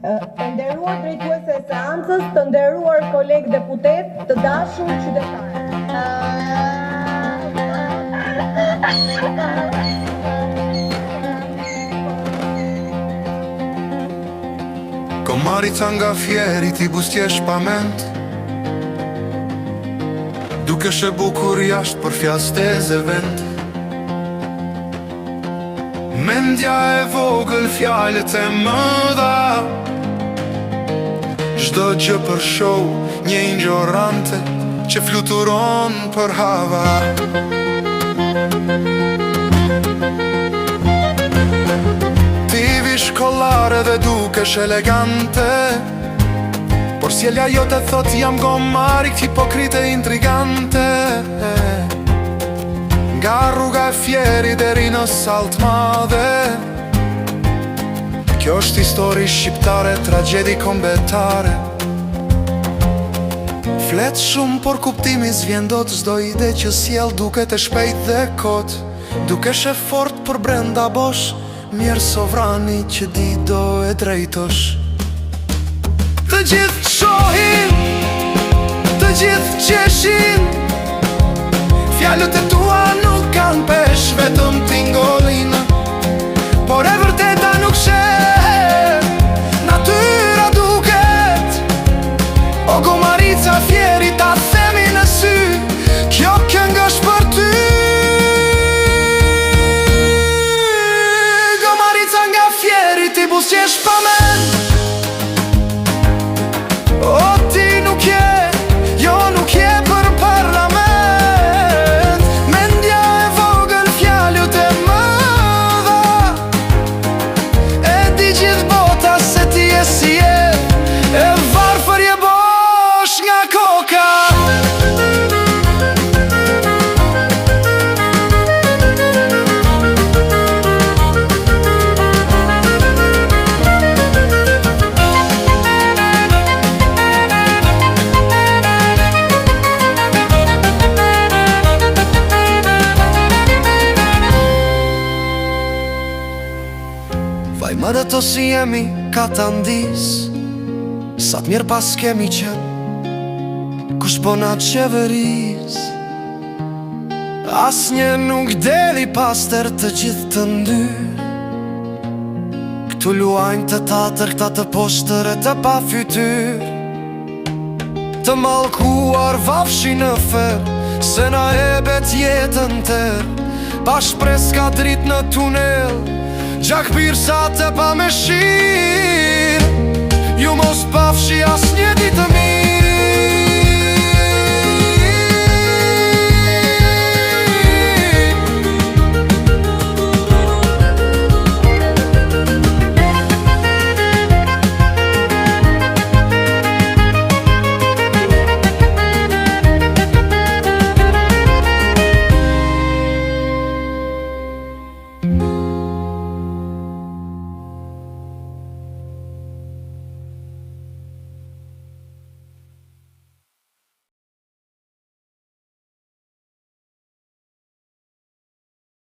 Të nderuar drejtuese e seancës, të nderuar kolegë deputet, të dashur qytetarë. Komarica nga fjeri ti bustjesh pa ment, dukesh e bukur jashtë për fjastez e vend. Mendja e vogël, fjalët e mëdha, çdo gjë për show, një injorante që fluturon për hava. Ti vi shkollare dhe dukesh elegante, por sjellja jote thot jam gomarik, hipokrite intrigante. Nga rruga e fjeri deri në Salt Madhe, kjo është histori shqiptare, tragedi kombetare. Flet shumë, por kuptimi s'vjen dot, çdo ide që sjell duket e shpejt dhe kot. Dukesh e fort për brenda bosh, mirë sovrani që di do e drejtosh. Të gjithë shohin, të gjithë qeshin, fjalët e tua nuk kanë pesh, vetëm tingolina, por e vërteta nuk shet, natyra duket. O gomarica fjeri ta themi në sy, kjo këngë është për ty. Gomarica nga fjeri ti buzqesh pa mend, o ti nuk je, jo nuk je për parlament. Më dhe to si jemi ka të ndis, sa të mirë pas kemi qep, kush po na qeveris. Asnjë nuk deli paster, të gjithë të ndyr, këtu luajnë të tatër, këta të poshtër e të pa fytyr. Të mallkuar vafshi në fer, se na ebet jetën ter, pa shpres ka drit në tunel, gjak pirsa të pa me shi.